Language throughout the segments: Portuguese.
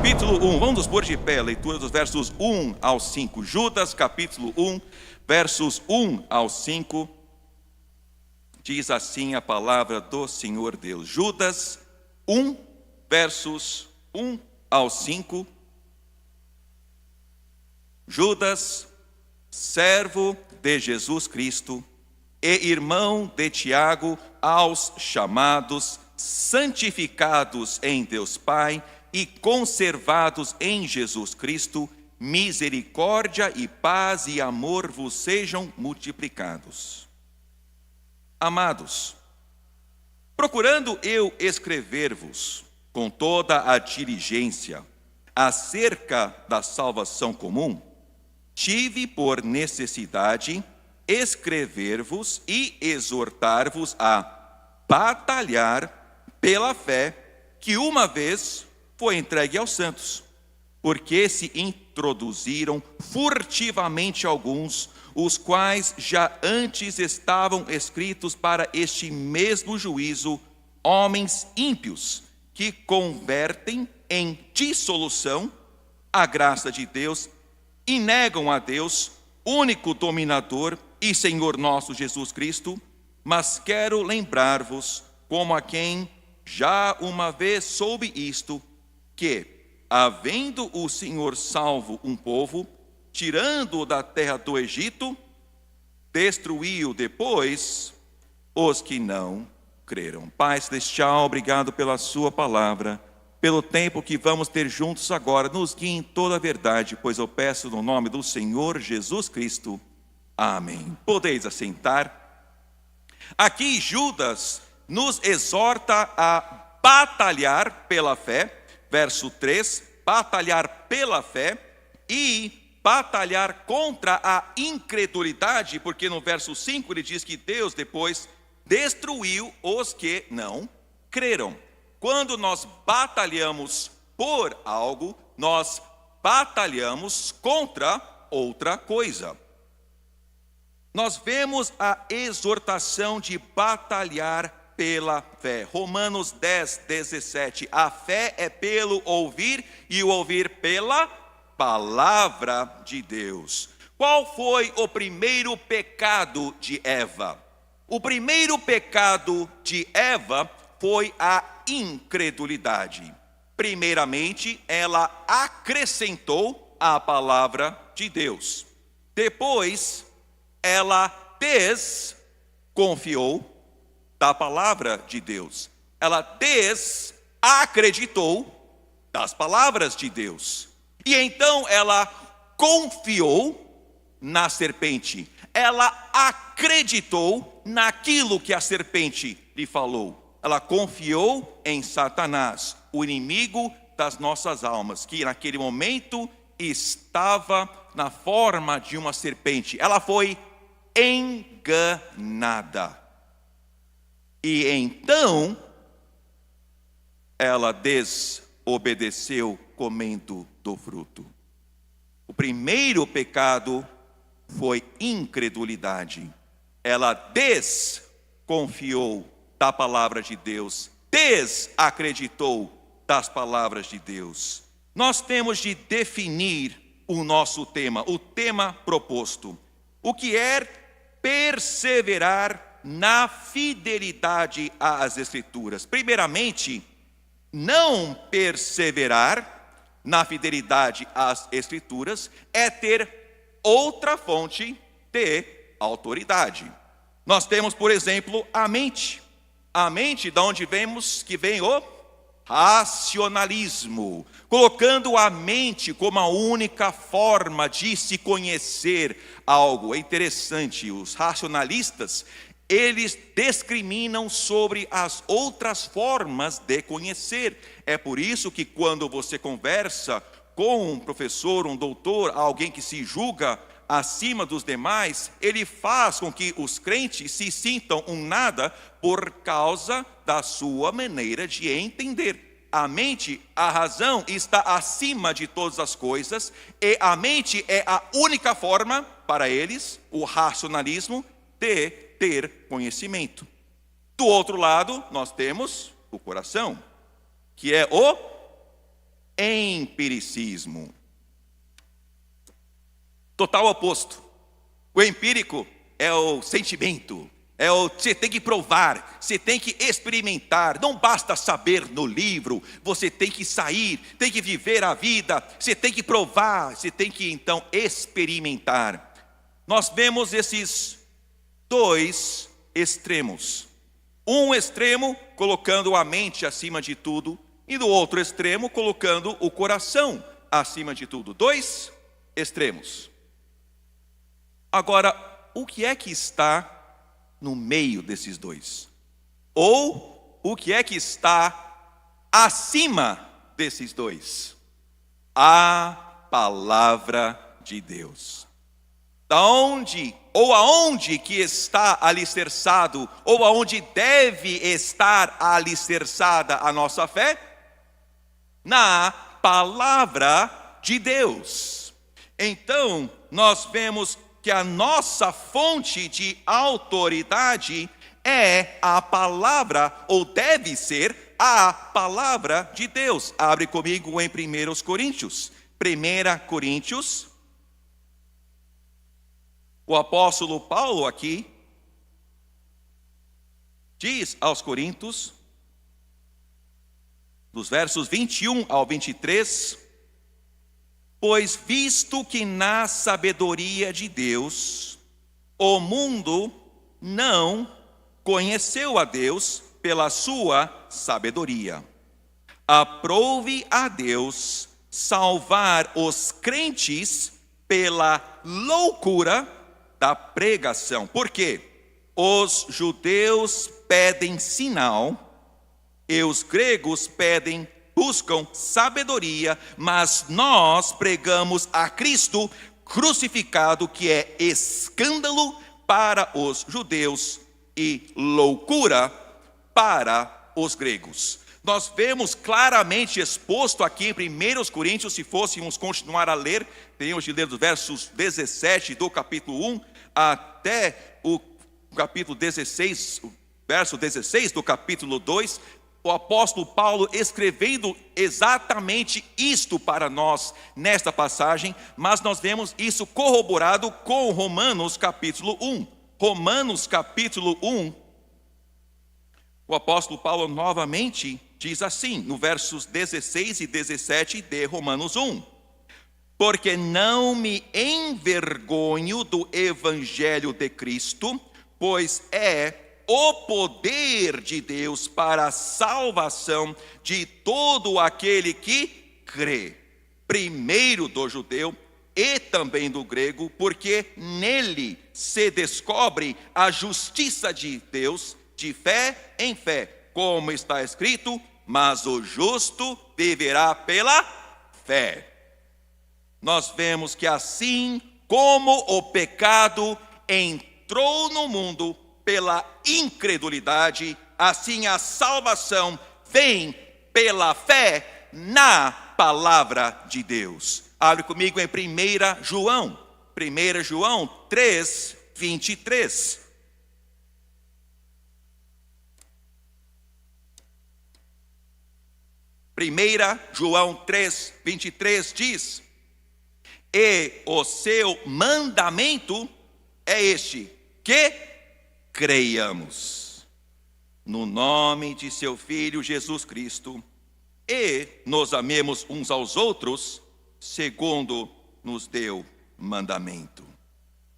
capítulo 1, vamos nos pôr de pé, leitura dos versos 1 ao 5. Judas, capítulo 1, versos 1 ao 5. Diz assim a palavra do Senhor Deus. Judas 1, versos 1 ao 5. Judas, servo de Jesus Cristo e irmão de Tiago, aos chamados, santificados em Deus Pai e conservados em Jesus Cristo, misericórdia e paz e amor vos sejam multiplicados. Amados, procurando eu escrever-vos com toda a diligência acerca da salvação comum, tive por necessidade escrever-vos e exortar-vos a batalhar pela fé que uma vez foi entregue aos santos, porque se introduziram furtivamente alguns, os quais já antes estavam escritos para este mesmo juízo, homens ímpios, que convertem em dissolução a graça de Deus e negam a Deus, único dominador e Senhor nosso Jesus Cristo. Mas quero lembrar-vos, como a quem já uma vez soube isto, que, havendo o Senhor salvo um povo, tirando-o da terra do Egito, destruiu depois os que não creram. Pai celestial, obrigado pela sua palavra, pelo tempo que vamos ter juntos agora. Nos guie em toda a verdade, pois eu peço no nome do Senhor Jesus Cristo. Amém. Podeis assentar. Aqui Judas nos exorta a batalhar pela fé. Verso 3, batalhar pela fé e batalhar contra a incredulidade, porque no verso 5 ele diz que Deus depois destruiu os que não creram. Quando nós batalhamos por algo, nós batalhamos contra outra coisa. Nós vemos a exortação de batalhar pela fé. Romanos 10, 17. A fé é pelo ouvir e o ouvir pela palavra de Deus. Qual foi o primeiro pecado de Eva? O primeiro pecado de Eva foi a incredulidade. Primeiramente, ela acrescentou a palavra de Deus. Depois, ela desconfiou da palavra de Deus. Ela desacreditou das palavras de Deus. E então ela confiou na serpente. Ela acreditou naquilo que a serpente lhe falou. Ela confiou em Satanás, o inimigo das nossas almas, que naquele momento estava na forma de uma serpente. Ela foi enganada. E então, ela desobedeceu comendo do fruto. O primeiro pecado foi incredulidade. Ela desconfiou da palavra de Deus, desacreditou das palavras de Deus. Nós temos de definir o nosso tema, o tema proposto. O que é perseverar na fidelidade às Escrituras? Primeiramente, não perseverar na fidelidade às Escrituras é ter outra fonte de autoridade. Nós temos, por exemplo, a mente. A mente, de onde vemos que vem o racionalismo, colocando a mente como a única forma de se conhecer algo. É interessante, os racionalistas, eles discriminam sobre as outras formas de conhecer. É por isso que quando você conversa com um professor, um doutor, alguém que se julga acima dos demais, ele faz com que os crentes se sintam um nada por causa da sua maneira de entender. A mente, a razão está acima de todas as coisas, e a mente é a única forma para eles, o racionalismo, de ter conhecimento. Do outro lado, nós temos o coração, que é o empiricismo. Total oposto. O empírico é o sentimento, você tem que provar, você tem que experimentar. Não basta saber no livro, você tem que sair, tem que viver a vida, você tem que provar, você tem que então experimentar. Nós vemos esses dois extremos. Um extremo colocando a mente acima de tudo, e do outro extremo colocando o coração acima de tudo. Dois extremos. Agora, o que é que está no meio desses dois? Ou o que é que está acima desses dois? A palavra de Deus. Da onde ou aonde que está alicerçado, ou aonde deve estar alicerçada a nossa fé? Na palavra de Deus. Então, nós vemos que a nossa fonte de autoridade é a palavra, ou deve ser a palavra de Deus. Abre comigo em 1 Coríntios. 1 Coríntios. O apóstolo Paulo aqui diz aos Coríntios, dos versos 21 ao 23, pois visto que na sabedoria de Deus, o mundo não conheceu a Deus pela sua sabedoria. Aprove a Deus salvar os crentes pela loucura da pregação. Por quê? Os judeus pedem sinal e os gregos buscam sabedoria, mas nós pregamos a Cristo crucificado, que é escândalo para os judeus e loucura para os gregos. Nós vemos claramente exposto aqui em 1 Coríntios, se fôssemos continuar a ler, teríamos de ler dos versos 17 do capítulo 1 até o capítulo 16, o verso 16 do capítulo 2, o apóstolo Paulo escrevendo exatamente isto para nós nesta passagem, mas nós vemos isso corroborado com Romanos capítulo 1. Romanos capítulo 1, o apóstolo Paulo novamente diz assim, no versos 16 e 17 de Romanos 1. Porque não me envergonho do evangelho de Cristo, pois é o poder de Deus para a salvação de todo aquele que crê, primeiro do judeu e também do grego, porque nele se descobre a justiça de Deus, de fé em fé, como está escrito, mas o justo viverá pela fé. Nós vemos que assim como o pecado entrou no mundo pela incredulidade, assim a salvação vem pela fé na palavra de Deus. Abre comigo em 1 João 3, 23. 1 João 3, 23 diz: e o seu mandamento é este, que creiamos no nome de seu Filho Jesus Cristo e nos amemos uns aos outros, segundo nos deu mandamento.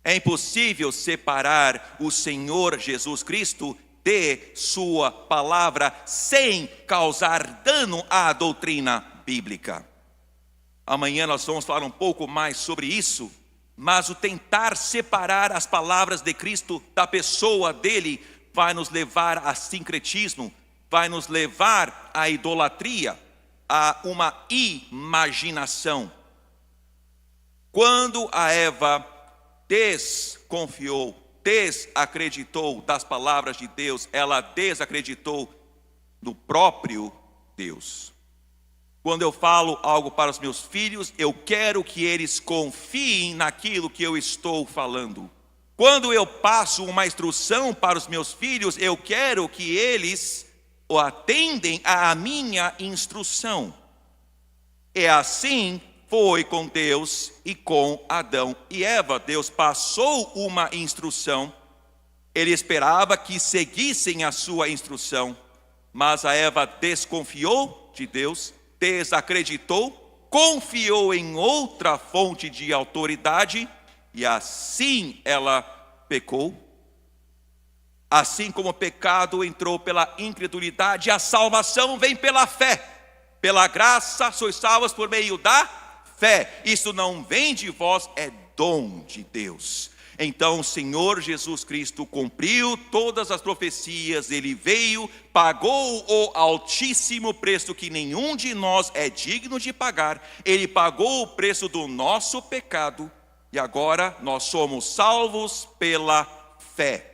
É impossível separar o Senhor Jesus Cristo de sua palavra sem causar dano à doutrina bíblica. Amanhã nós vamos falar um pouco mais sobre isso, mas o tentar separar as palavras de Cristo da pessoa dele vai nos levar a sincretismo, vai nos levar à idolatria, a uma imaginação. Quando a Eva desacreditou das palavras de Deus, ela desacreditou do próprio Deus. Quando eu falo algo para os meus filhos, eu quero que eles confiem naquilo que eu estou falando. Quando eu passo uma instrução para os meus filhos, eu quero que eles atendem à minha instrução. E assim foi com Deus e com Adão e Eva. Deus passou uma instrução. Ele esperava que seguissem a sua instrução, mas a Eva desconfiou de Deus, desacreditou, confiou em outra fonte de autoridade e assim ela pecou. Assim como o pecado entrou pela incredulidade, a salvação vem pela fé. Pela graça sois salvos por meio da fé. Isso não vem de vós, é dom de Deus. Então o Senhor Jesus Cristo cumpriu todas as profecias, Ele veio, pagou o altíssimo preço que nenhum de nós é digno de pagar. Ele pagou o preço do nosso pecado e agora nós somos salvos pela fé,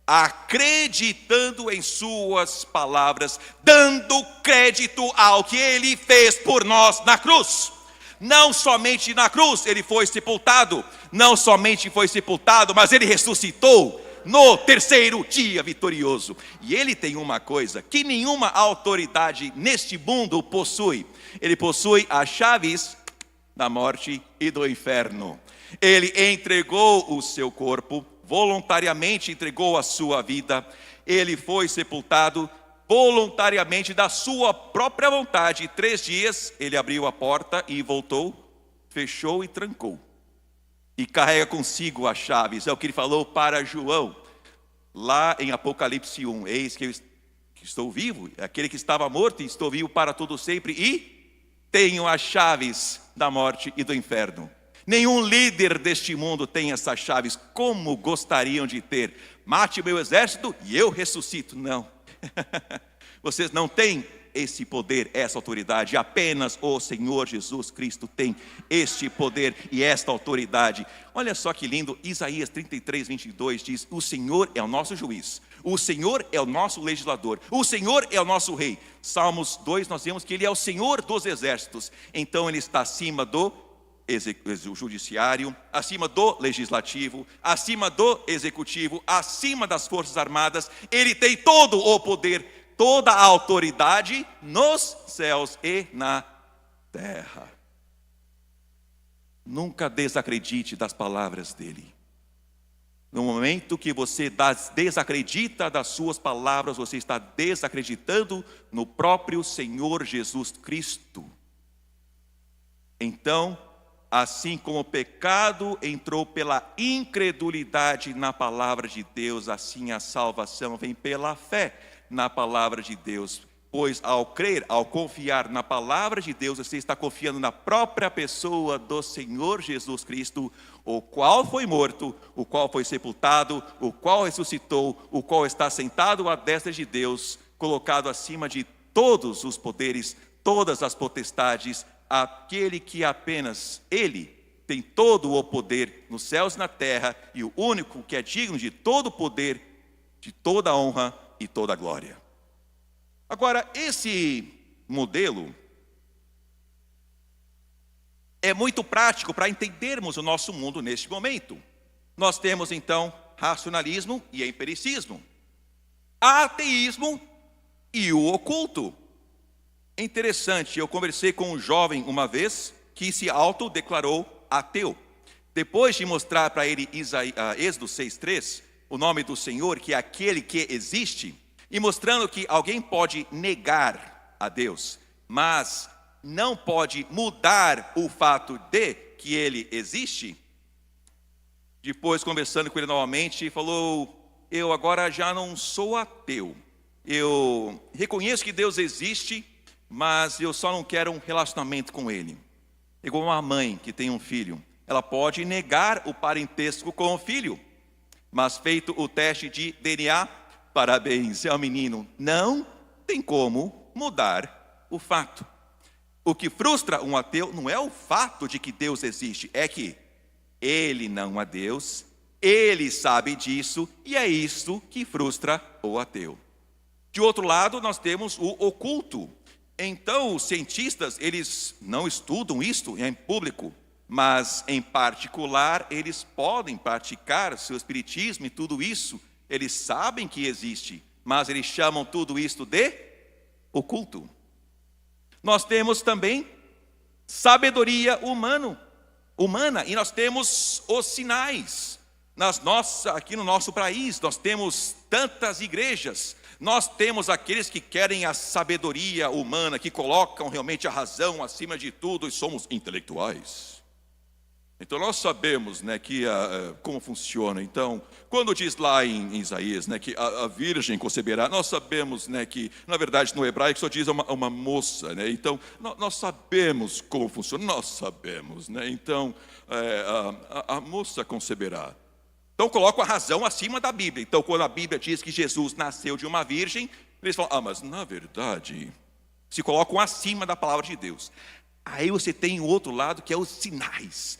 acreditando em suas palavras, dando crédito ao que Ele fez por nós na cruz. Não somente na cruz ele foi sepultado, não somente foi sepultado, mas ele ressuscitou no terceiro dia vitorioso. E ele tem uma coisa que nenhuma autoridade neste mundo possui. Ele possui as chaves da morte e do inferno. Ele entregou o seu corpo, voluntariamente entregou a sua vida. Ele foi sepultado voluntariamente da sua própria vontade. 3 dias ele abriu a porta e voltou, fechou e trancou. E carrega consigo as chaves. É o que ele falou para João, lá em Apocalipse 1. Eis que eu estou vivo, aquele que estava morto, e estou vivo para todo sempre, e tenho as chaves da morte e do inferno. Nenhum líder deste mundo tem essas chaves. Como gostariam de ter? Mate o meu exército e eu ressuscito. Não. Vocês não têm esse poder, essa autoridade. Apenas o Senhor Jesus Cristo tem este poder e esta autoridade. Olha só que lindo, Isaías 33, 22 diz: o Senhor é o nosso juiz, o Senhor é o nosso legislador, o Senhor é o nosso rei. Salmos 2 nós vemos que Ele é o Senhor dos exércitos. Então Ele está acima do judiciário, acima do legislativo, acima do executivo, acima das forças armadas. Ele tem todo o poder, toda a autoridade nos céus e na terra. Nunca desacredite das palavras dele. No momento que você desacredita das suas palavras, você está desacreditando no próprio Senhor Jesus Cristo. Então, assim como o pecado entrou pela incredulidade na palavra de Deus, assim a salvação vem pela fé na palavra de Deus. Pois ao crer, ao confiar na palavra de Deus, você está confiando na própria pessoa do Senhor Jesus Cristo, o qual foi morto, o qual foi sepultado, o qual ressuscitou, o qual está sentado à destra de Deus, colocado acima de todos os poderes, todas as potestades, aquele que apenas Ele tem todo o poder nos céus e na terra, e o único que é digno de todo o poder, de toda a honra e toda a glória. Agora, esse modelo é muito prático para entendermos o nosso mundo neste momento. Nós temos então racionalismo e empiricismo, ateísmo e o oculto. É interessante, eu conversei com um jovem uma vez que se autodeclarou ateu. Depois de mostrar para ele Êxodo 6,3, o nome do Senhor, que é aquele que existe, e mostrando que alguém pode negar a Deus, mas não pode mudar o fato de que Ele existe. Depois, conversando com ele novamente, falou: eu agora já não sou ateu. Eu reconheço que Deus existe, mas eu só não quero um relacionamento com Ele. Igual uma mãe que tem um filho, ela pode negar o parentesco com o filho, mas feito o teste de DNA, parabéns, é um menino. Não tem como mudar o fato. O que frustra um ateu não é o fato de que Deus existe, é que ele não é Deus, ele sabe disso, e é isso que frustra o ateu. De outro lado, nós temos o oculto. Então, os cientistas, eles não estudam isto em público, mas em particular, eles podem praticar seu espiritismo e tudo isso. Eles sabem que existe, mas eles chamam tudo isto de oculto. Nós temos também sabedoria humana, e nós temos os sinais. Aqui no nosso país, nós temos tantas igrejas, nós temos aqueles que querem a sabedoria humana, que colocam realmente a razão acima de tudo, e somos intelectuais. Então nós sabemos, né, que como funciona. Então, quando diz lá em Isaías, né, que a virgem conceberá, nós sabemos, né, que na verdade no hebraico só diz uma moça, né? Então nós sabemos como funciona, nós sabemos, né? Então a moça conceberá. Então coloco a razão acima da Bíblia. Então quando a Bíblia diz que Jesus nasceu de uma virgem, eles falam, mas na verdade se colocam acima da palavra de Deus. Aí você tem o outro lado, que é os sinais.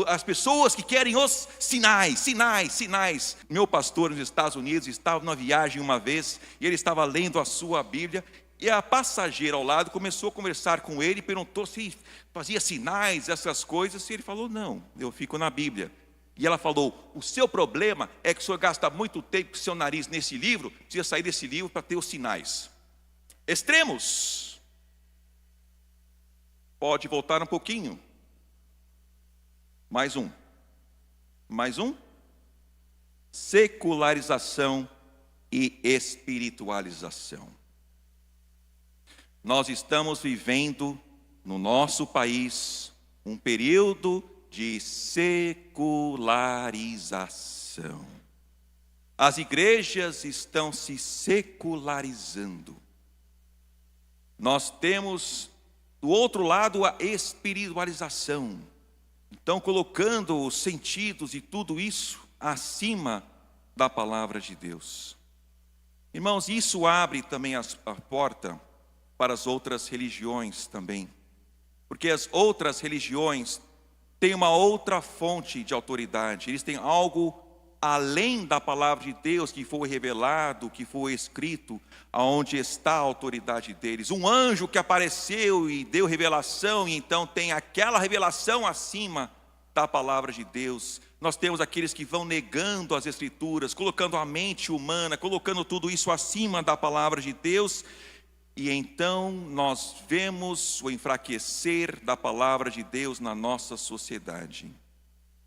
As pessoas que querem os sinais. Meu pastor nos Estados Unidos estava numa viagem uma vez, e ele estava lendo a sua Bíblia, e a passageira ao lado começou a conversar com ele, perguntou se fazia sinais, essas coisas, e ele falou, não, eu fico na Bíblia. E ela falou, o seu problema é que o senhor gasta muito tempo com o seu nariz nesse livro, precisa sair desse livro para ter os sinais. Extremos. Pode voltar um pouquinho. Mais um. Secularização e espiritualização. Nós estamos vivendo no nosso país um período de secularização. As igrejas estão se secularizando. Nós temos do outro lado a espiritualização. Então colocando os sentidos e tudo isso acima da palavra de Deus. Irmãos, isso abre também a porta para as outras religiões também. Porque as outras religiões têm uma outra fonte de autoridade. Eles têm algo além da palavra de Deus que foi revelado, que foi escrito, aonde está a autoridade deles. Um anjo que apareceu e deu revelação, e então tem aquela revelação acima da palavra de Deus. Nós temos aqueles que vão negando as escrituras, colocando a mente humana, colocando tudo isso acima da palavra de Deus, e então nós vemos o enfraquecer da palavra de Deus na nossa sociedade.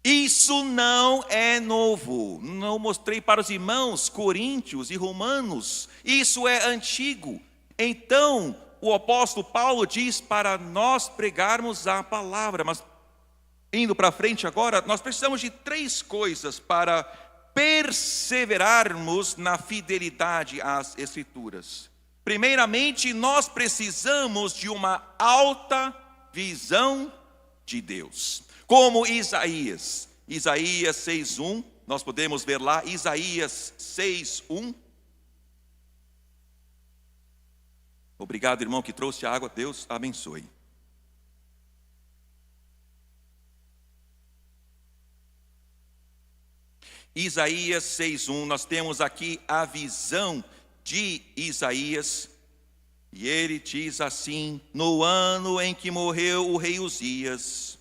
Isso não é novo. Não mostrei para os irmãos coríntios e romanos. Isso é antigo. Então, o apóstolo Paulo diz para nós pregarmos a palavra. Mas, indo para frente agora, nós precisamos de 3 coisas para perseverarmos na fidelidade às Escrituras. Primeiramente, nós precisamos de uma alta visão de Deus. Como Isaías 6:1, nós podemos ver lá, Isaías 6:1. Obrigado, irmão, que trouxe a água, Deus abençoe. Isaías 6:1, nós temos aqui a visão de Isaías, e ele diz assim: no ano em que morreu o rei Uzias,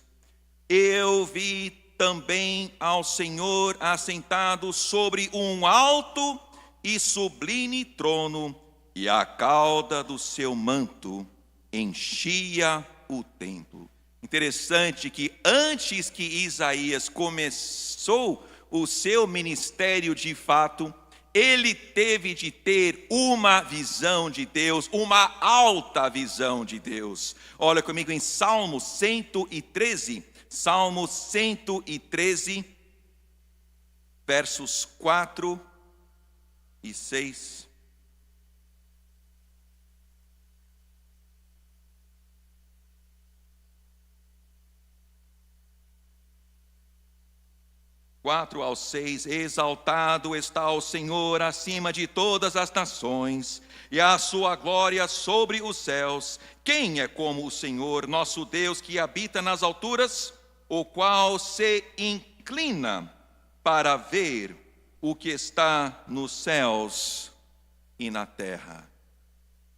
eu vi também ao Senhor assentado sobre um alto e sublime trono, e a cauda do seu manto enchia o templo. Interessante que antes que Isaías começou o seu ministério de fato, ele teve de ter uma visão de Deus, uma alta visão de Deus. Olha comigo em Salmo 113, Salmo 113, versos 4 e 6. Quatro ao 6, exaltado está o Senhor acima de todas as nações, e a sua glória sobre os céus. Quem é como o Senhor, nosso Deus, que habita nas alturas, o qual se inclina para ver o que está nos céus e na terra.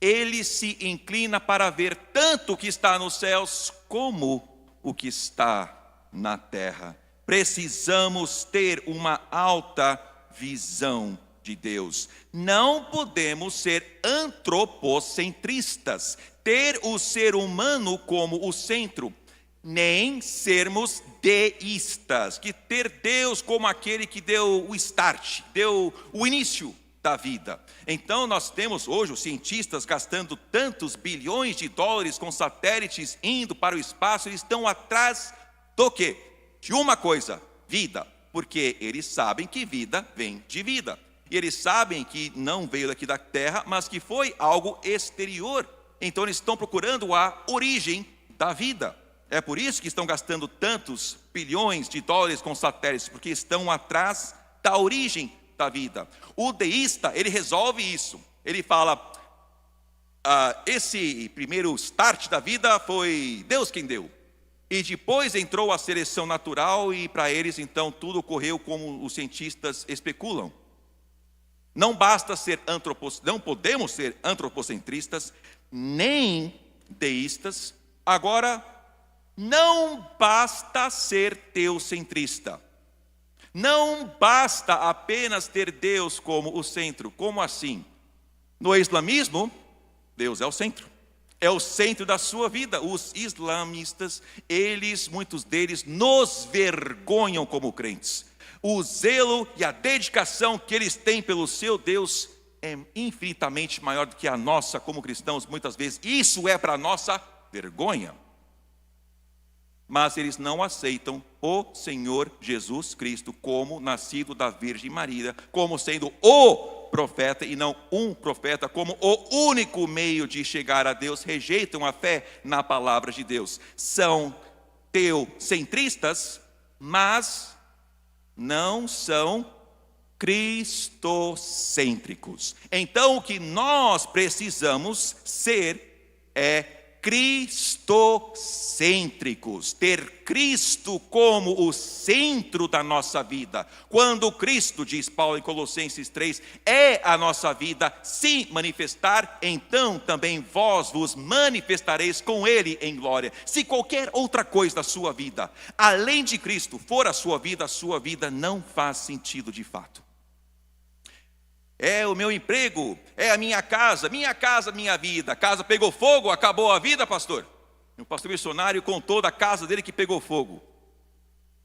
Ele se inclina para ver tanto o que está nos céus como o que está na terra. Precisamos ter uma alta visão de Deus. Não podemos ser antropocentristas, ter o ser humano como o centro, nem sermos deístas, que ter Deus como aquele que deu o start, deu o início da vida. Então nós temos hoje os cientistas gastando tantos bilhões de dólares com satélites indo para o espaço, eles estão atrás do quê? De uma coisa, vida, porque eles sabem que vida vem de vida. E eles sabem que não veio daqui da terra, mas que foi algo exterior. Então eles estão procurando a origem da vida. É por isso que estão gastando tantos bilhões de dólares com satélites, porque estão atrás da origem da vida. O deísta, ele resolve isso. Ele fala, esse primeiro start da vida foi Deus quem deu. E depois entrou a seleção natural e para eles então tudo ocorreu como os cientistas especulam. Não podemos ser antropocentristas, nem deístas. Agora, não basta ser teocentrista. Não basta apenas ter Deus como o centro. Como assim? No islamismo, Deus é o centro. É o centro da sua vida. Os islamistas, muitos deles, nos vergonham como crentes. O zelo e a dedicação que eles têm pelo seu Deus é infinitamente maior do que a nossa como cristãos, muitas vezes. Isso é para a nossa vergonha. Mas eles não aceitam o Senhor Jesus Cristo como nascido da Virgem Maria, como sendo o profeta e não um profeta, como o único meio de chegar a Deus. Rejeitam a fé na palavra de Deus. São teocentristas, mas não são cristocêntricos. Então o que nós precisamos ser é cristocêntricos, ter Cristo como o centro da nossa vida. Quando Cristo, diz Paulo em Colossenses 3, é a nossa vida, se manifestar, então também vós vos manifestareis com Ele em glória. Se qualquer outra coisa da sua vida, além de Cristo, for a sua vida não faz sentido de fato. É o meu emprego, é a minha casa, minha vida. A casa pegou fogo, acabou a vida, pastor. O pastor missionário contou da casa dele que pegou fogo.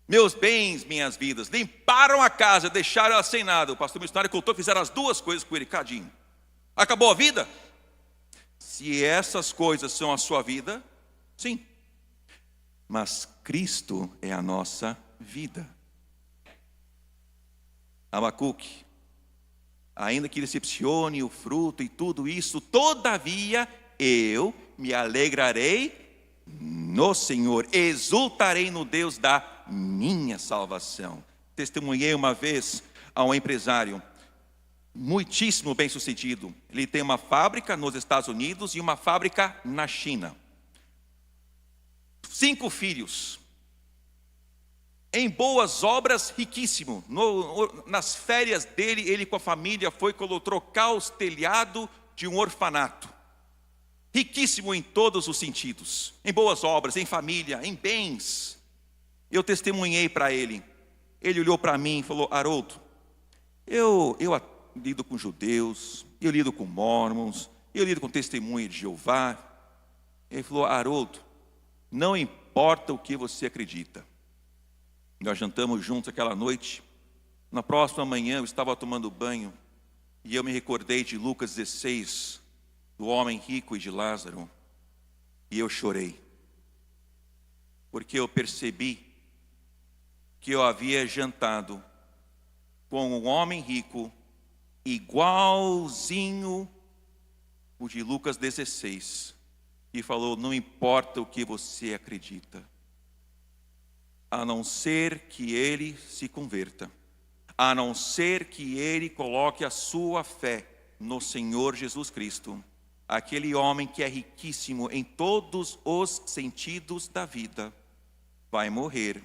Meus bens, minhas vidas, limparam a casa, deixaram ela sem nada. O pastor missionário contou, fizeram as duas coisas com ele, cadinho. Acabou a vida? Se essas coisas são a sua vida, sim. Mas Cristo é a nossa vida. Abacuque, ainda que decepcione o fruto e tudo isso, todavia eu me alegrarei no Senhor, exultarei no Deus da minha salvação. Testemunhei uma vez a um empresário muitíssimo bem sucedido. Ele tem uma fábrica nos Estados Unidos e uma fábrica na China. 5 filhos. Em boas obras, riquíssimo. Nas férias dele, ele com a família foi trocar os telhados de um orfanato. Riquíssimo em todos os sentidos. Em boas obras, em família, em bens. Eu testemunhei para ele. Ele olhou para mim e falou, Haroldo, eu lido com judeus, eu lido com mormons, eu lido com testemunha de Jeová. Ele falou, Haroldo, não importa o que você acredita. Nós jantamos juntos aquela noite. Na próxima manhã eu estava tomando banho e eu me recordei de Lucas 16, do homem rico e de Lázaro. E eu chorei, porque eu percebi que eu havia jantado com um homem rico igualzinho o de Lucas 16, e falou, não importa o que você acredita, a não ser que ele se converta, a não ser que ele coloque a sua fé no Senhor Jesus Cristo, aquele homem que é riquíssimo em todos os sentidos da vida, vai morrer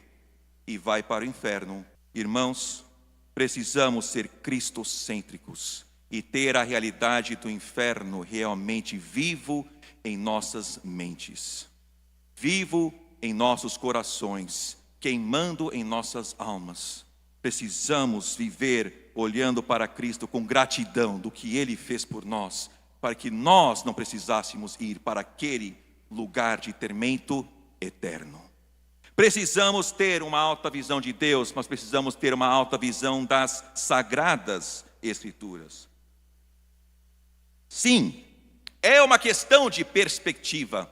e vai para o inferno. Irmãos, precisamos ser cristocêntricos e ter a realidade do inferno realmente vivo em nossas mentes, vivo em nossos corações, queimando em nossas almas. precisamos viver olhando para Cristo com gratidão do que Ele fez por nós, para que nós não precisássemos ir para aquele lugar de tormento eterno. Precisamos ter uma alta visão de Deus, mas precisamos ter uma alta visão das Sagradas Escrituras. Sim, é uma questão de perspectiva.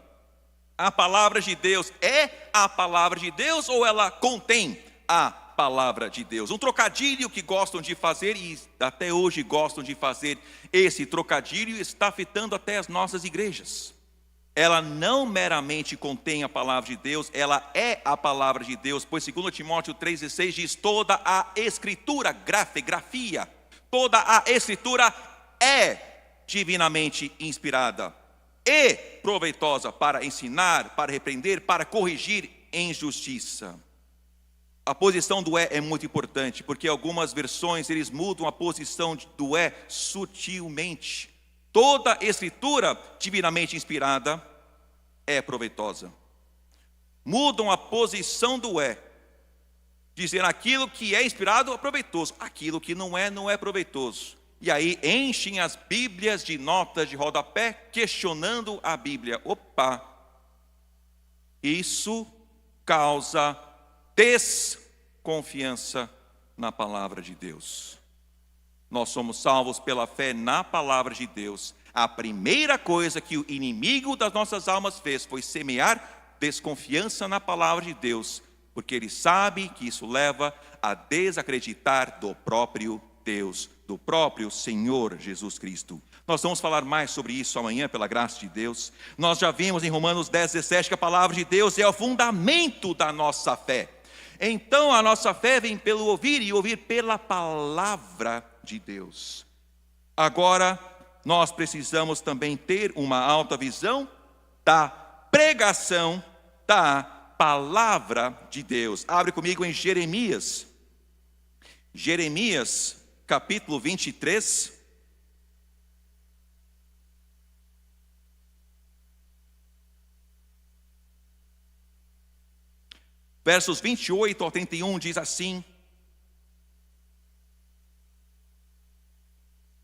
A palavra de Deus é a palavra de Deus ou ela contém a palavra de Deus? Um trocadilho que gostam de fazer, e até hoje gostam de fazer, esse trocadilho está afetando até as nossas igrejas. Ela não meramente contém a palavra de Deus, ela é a palavra de Deus, pois 2 Timóteo 3,16 diz: toda a escritura, grafia, toda a escritura é divinamente inspirada e proveitosa para ensinar, para repreender, para corrigir em justiça. A posição do é muito importante, porque algumas versões eles mudam a posição do é sutilmente. Toda escritura divinamente inspirada é proveitosa. Mudam a posição do é, dizendo aquilo que é inspirado é proveitoso, aquilo que não é proveitoso. E aí enchem as Bíblias de notas de rodapé, questionando a Bíblia. Opa! Isso causa desconfiança na palavra de Deus. Nós somos salvos pela fé na palavra de Deus. A primeira coisa que o inimigo das nossas almas fez foi semear desconfiança na palavra de Deus, porque ele sabe que isso leva a desacreditar do próprio Deus, do próprio Senhor Jesus Cristo. Nós vamos falar mais sobre isso amanhã, pela graça de Deus. Nós já vimos em Romanos 10:17 que a palavra de Deus é o fundamento da nossa fé. Então a nossa fé vem pelo ouvir, e ouvir pela palavra de Deus. Agora nós precisamos também ter uma alta visão da pregação da palavra de Deus. Abre comigo em Jeremias capítulo 23. Versos 28 ao 31 diz assim.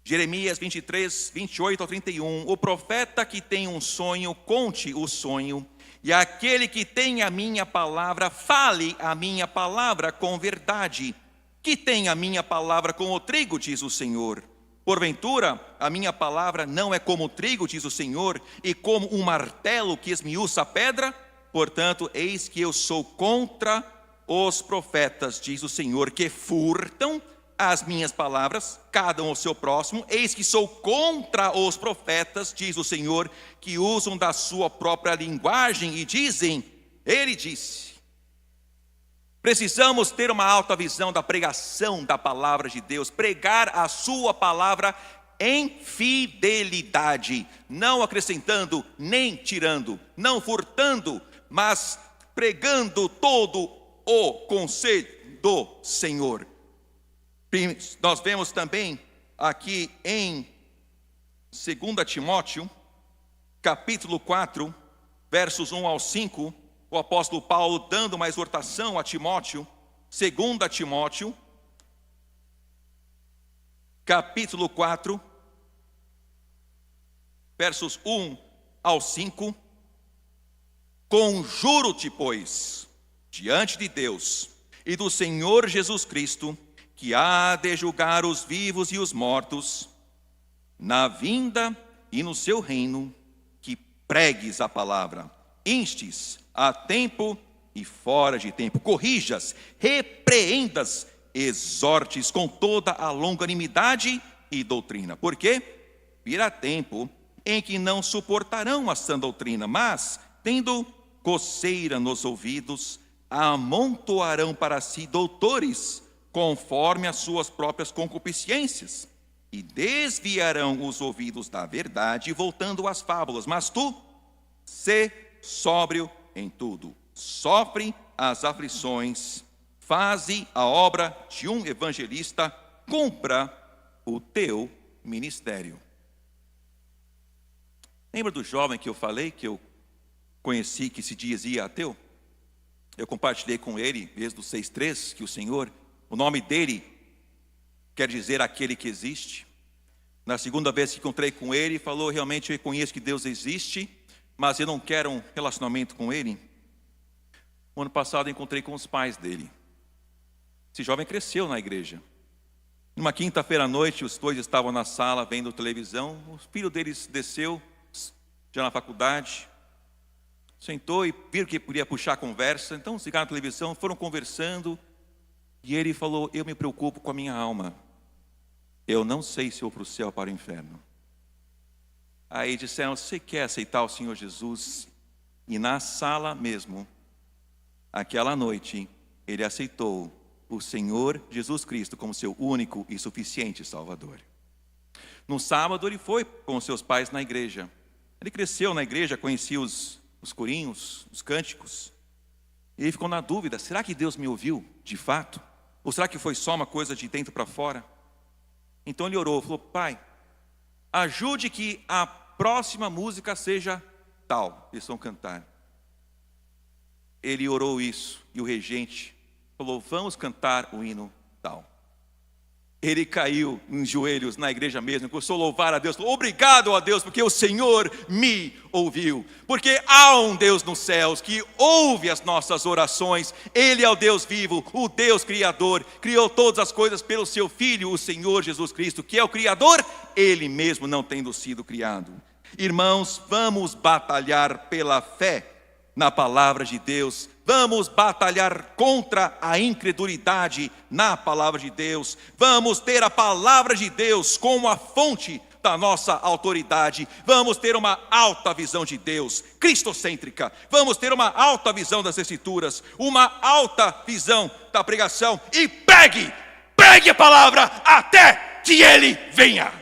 Jeremias 23, 28 ao 31. O profeta que tem um sonho, conte o sonho, e aquele que tem a minha palavra, fale a minha palavra com verdade. Que tem a minha palavra como o trigo, diz o Senhor. Porventura, a minha palavra não é como o trigo, diz o Senhor, e como um martelo que esmiuça a pedra? Portanto, eis que eu sou contra os profetas, diz o Senhor, que furtam as minhas palavras, cada um ao seu próximo. Eis que sou contra os profetas, diz o Senhor, que usam da sua própria linguagem e dizem, ele disse. Precisamos ter uma alta visão da pregação da palavra de Deus, pregar a sua palavra em fidelidade, não acrescentando nem tirando, não furtando, mas pregando todo o conselho do Senhor. Nós vemos também aqui em 2 Timóteo, capítulo 4, versos 1 ao 5, o apóstolo Paulo dando uma exortação a Timóteo. 2 Timóteo, capítulo 4, versos 1 ao 5. Conjuro-te, pois, diante de Deus e do Senhor Jesus Cristo, que há de julgar os vivos e os mortos, na vinda e no seu reino, que pregues a palavra, instes a tempo e fora de tempo, corrijas, repreendas, exortes com toda a longanimidade e doutrina. Porque virá tempo em que não suportarão a sã doutrina, mas, tendo coceira nos ouvidos, amontoarão para si doutores, conforme as suas próprias concupiscências, e desviarão os ouvidos da verdade, voltando às fábulas. Mas tu, sê sóbrio em tudo, sofre as aflições, faze a obra de um evangelista, cumpra o teu ministério. Lembra do jovem que eu falei, que eu conheci, que se dizia ateu? Eu compartilhei com ele, desde o 6:3, que o Senhor O nome dele quer dizer aquele que existe. Na segunda vez que encontrei com ele, falou: realmente eu reconheço que Deus existe, mas eu não quero um relacionamento com ele. O ano passado eu encontrei com os pais dele. Esse jovem cresceu na igreja. Numa quinta-feira à noite, os dois estavam na sala vendo televisão. O filho deles desceu, já na faculdade, sentou e viram que podia puxar a conversa. Então ficaram na televisão, foram conversando. E ele falou: eu me preocupo com a minha alma. Eu não sei se eu vou para o céu ou para o inferno. Aí disseram: você quer aceitar o Senhor Jesus? E na sala mesmo, aquela noite, ele aceitou o Senhor Jesus Cristo como seu único e suficiente Salvador. No sábado ele foi com seus pais na igreja. Ele cresceu na igreja, conhecia os corinhos, os cânticos. E ele ficou na dúvida: será que Deus me ouviu de fato? Ou será que foi só uma coisa de dentro para fora? Então ele orou, falou: pai, ajude que a próxima música seja tal. Eles vão cantar. Ele orou isso e o regente falou: vamos cantar o hino tal. Ele caiu em joelhos na igreja mesmo, começou a louvar a Deus, falou: obrigado a Deus, porque o Senhor me ouviu. Porque há um Deus nos céus que ouve as nossas orações. Ele é o Deus vivo, o Deus Criador, criou todas as coisas pelo seu Filho, o Senhor Jesus Cristo, que é o Criador, ele mesmo não tendo sido criado. Irmãos, vamos batalhar pela fé na palavra de Deus. Vamos batalhar contra a incredulidade na palavra de Deus. Vamos ter a palavra de Deus como a fonte da nossa autoridade. Vamos ter uma alta visão de Deus, cristocêntrica. Vamos ter uma alta visão das Escrituras, uma alta visão da pregação. E pregue a palavra até que Ele venha.